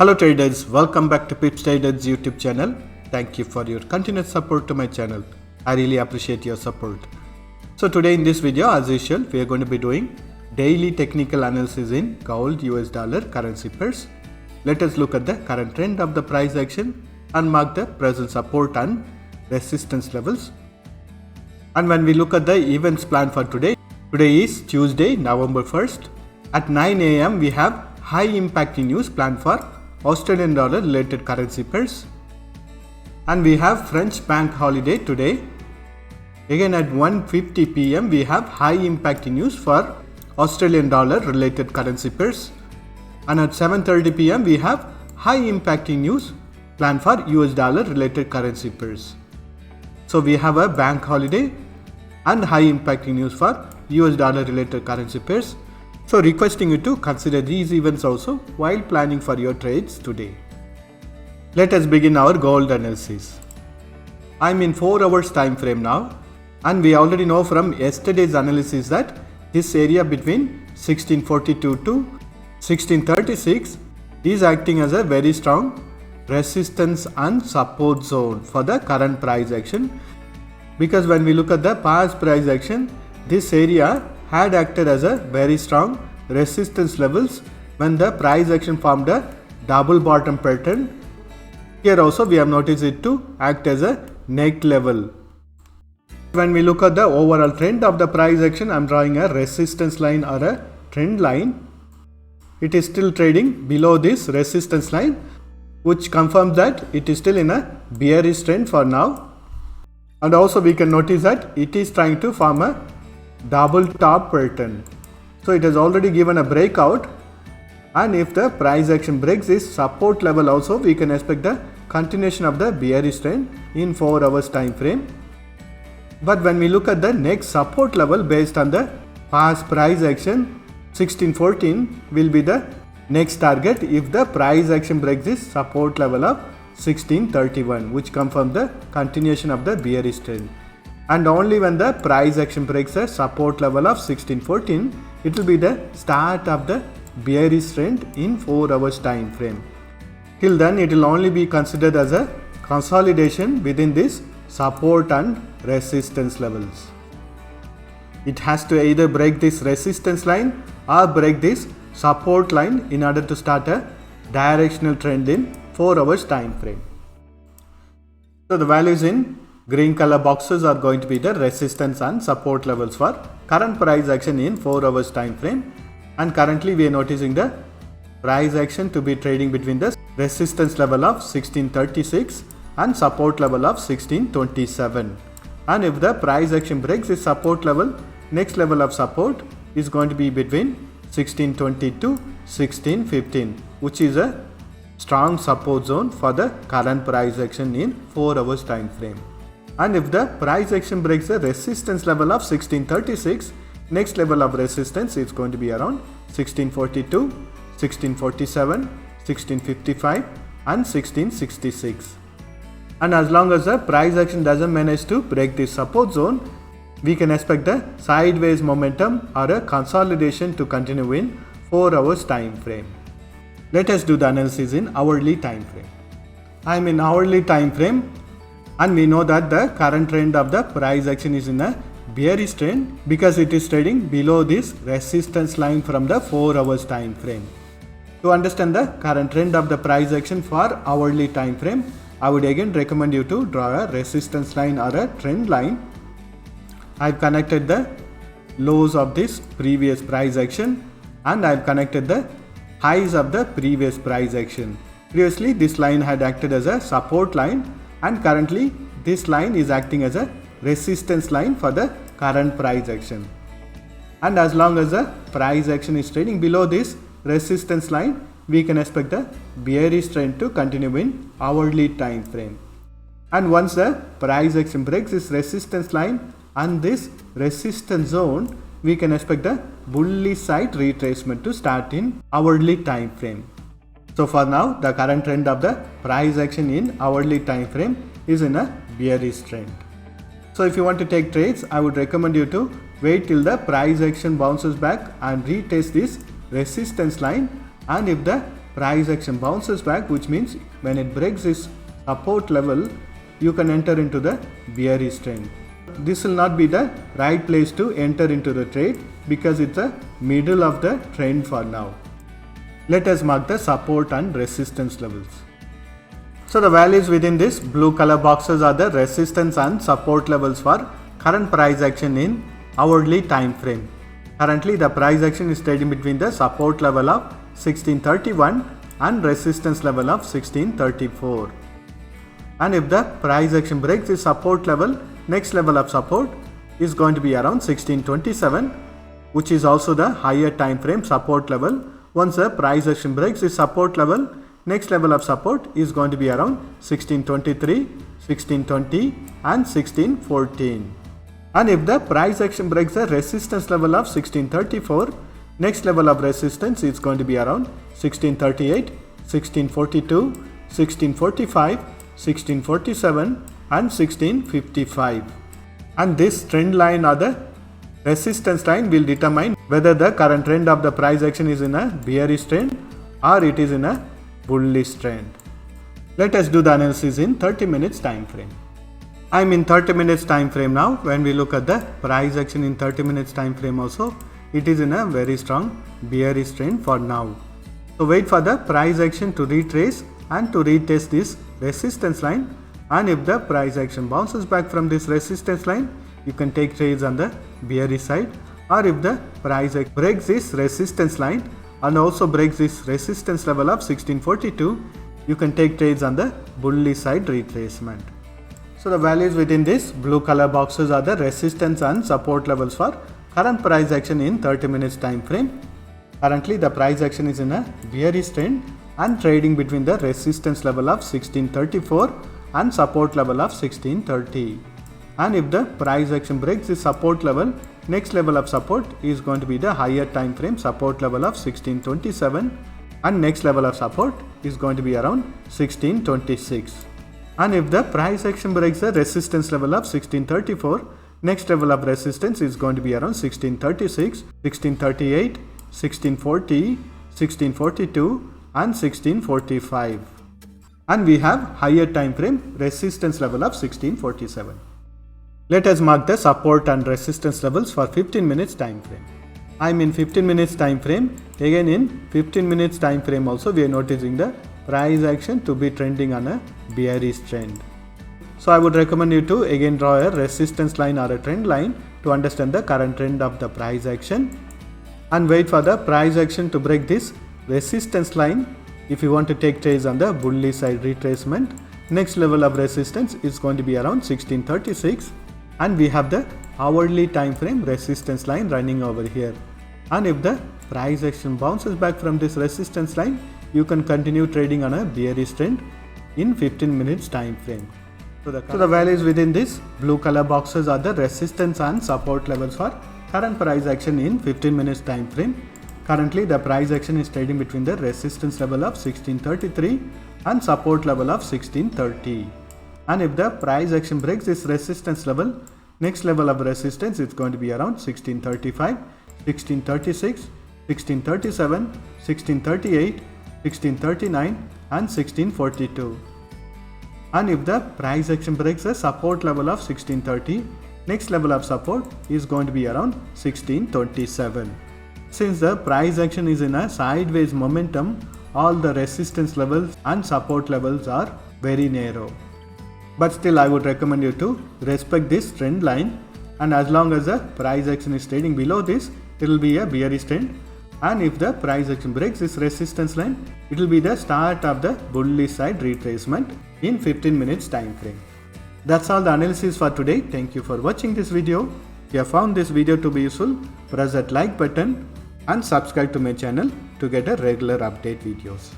Hello traders, welcome back to Pips Traders YouTube channel. Thank you for your continued support to my channel. I really appreciate your support. So today in this video, as usual, we are going to be doing daily technical analysis in gold, US dollar, currency pairs. Let us look at the current trend of the price action and mark the present support and resistance levels. And when we look at the events plan for today is Tuesday, November 1st. At 9 AM we have high impacting news planned for Australian dollar related currency pairs, and we have French bank holiday today. Again at 1:50 PM we have high impacting news for Australian dollar related currency pairs, and at 7:30 PM we have high impacting news planned for US dollar related currency pairs. So we have a bank holiday and high impacting news for US dollar related currency pairs. So requesting you to consider these events also while planning for your trades today. Let us begin our gold analysis. I'm in 4 hours time frame now, and we already know from yesterday's analysis that this area between 1642 to 1636 is acting as a very strong resistance and support zone for the current price action, because when we look at the past price action, this area had acted as a very strong resistance levels when the price action formed a double bottom pattern. Here also we have noticed it to act as a neck level. When we look at the overall trend of the price action, I am drawing a resistance line or a trend line. It is still trading below this resistance line, which confirms that it is still in a bearish trend for now. And also we can notice that it is trying to form a double top pattern. So it has already given a breakout, and if the price action breaks this support level also, we can expect the continuation of the bearish trend in 4 hours time frame. But when we look at the next support level based on the past price action, 1614 will be the next target if the price action breaks this support level of 1631, which confirms the continuation of the bearish trend. And only when the price action breaks the support level of 1614, it will be the start of the bearish trend in 4 hours time frame. Till then, it will only be considered as a consolidation within this support and resistance levels. It has to either break this resistance line or break this support line in order to start a directional trend in 4 hours time frame. So the values in green color boxes are going to be the resistance and support levels for current price action in 4 hours time frame, and currently we are noticing the price action to be trading between the resistance level of 1636 and support level of 1627. And if the price action breaks this support level, next level of support is going to be between 1620 to 1615, which is a strong support zone for the current price action in 4 hours time frame. And if the price action breaks the resistance level of 1636, next level of resistance is going to be around 1642, 1647, 1655 and 1666. And as long as the price action doesn't manage to break this support zone, we can expect the sideways momentum or a consolidation to continue in 4 hours time frame. Let us do the analysis in hourly time frame. I am in hourly time frame, and we know that the current trend of the price action is in a bearish trend because it is trading below this resistance line from the 4 hours time frame. To understand the current trend of the price action for hourly time frame, I would again recommend you to draw a resistance line or a trend line. I have connected the lows of this previous price action, and I have connected the highs of the previous price action. Previously this line had acted as a support line, and currently this line is acting as a resistance line for the current price action. And as long as the price action is trading below this resistance line, we can expect the bearish trend to continue in hourly time frame. And once the price action breaks this resistance line and this resistance zone, we can expect the bullish side retracement to start in hourly time frame. So for now, the current trend of the price action in hourly time frame is in a bearish trend. So if you want to take trades, I would recommend you to wait till the price action bounces back and retest this resistance line, and if the price action bounces back, which means when it breaks this support level, you can enter into the bearish trend. This will not be the right place to enter into the trade because it's the middle of the trend for now. Let us mark the support and resistance levels. So the values within this blue color boxes are the resistance and support levels for current price action in hourly time frame. Currently the price action is trading between the support level of 1631 and resistance level of 1634. And if the price action breaks the support level, next level of support is going to be around 1627, which is also the higher time frame support level. Once the price action breaks the support level, next level of support is going to be around 1623, 1620 and 1614. And if the price action breaks the resistance level of 1634, next level of resistance is going to be around 1638, 1642, 1645, 1647 and 1655. And this trend line or the resistance line will determine whether the current trend of the price action is in a bearish trend or it is in a bullish trend. Let us do the analysis in 30 minutes time frame. I am in 30 minutes time frame now. When we look at the price action in 30 minutes time frame also, it is in a very strong bearish trend for now. So wait for the price action to retrace and to retest this resistance line, and if the price action bounces back from this resistance line, you can take trades on the bearish side, or if the price action breaks this resistance line and also breaks this resistance level of 1642, you can take trades on the bullish side retracement. So the values within this blue color boxes are the resistance and support levels for current price action in 30 minutes time frame. Currently the price action is in a bearish trend and trading between the resistance level of 1634 and support level of 1630. And if the price action breaks the support level, next level of support is going to be the higher time frame support level of 1627, and next level of support is going to be around 1626. And if the price action breaks the resistance level of 1634, next level of resistance is going to be around 1636, 1638, 1640, 1642 and 1645. And we have higher time frame resistance level of 1647. Let us mark the support and resistance levels for 15 minutes time frame. I am in 15 minutes time frame. Again in 15 minutes time frame also we are noticing the price action to be trending on a bearish trend. So I would recommend you to again draw a resistance line or a trend line to understand the current trend of the price action, and wait for the price action to break this resistance line if you want to take trades on the bullish side retracement. Next level of resistance is going to be around 1636, and we have the hourly time frame resistance line running over here. And if the price action bounces back from this resistance line, you can continue trading on a bearish trend in 15 minutes time frame. So the values within this blue color boxes are the resistance and support levels for current price action in 15 minutes time frame. Currently the price action is trading between the resistance level of 1633 and support level of 1630. And if the price action breaks this resistance level, next level of resistance is going to be around 1635, 1636, 1637, 1638, 1639 and 1642. And if the price action breaks the support level of 1630, next level of support is going to be around 1627. Since the price action is in a sideways momentum, all the resistance levels and support levels are very narrow. But still I would recommend you to respect this trend line, and as long as the price action is trading below this, it will be a bearish trend. And if the price action breaks this resistance line, it will be the start of the bullish side retracement in 15 minutes time frame. That's all the analysis for today. Thank you for watching this video. If you have found this video to be useful, press that like button and subscribe to my channel to get a regular update videos.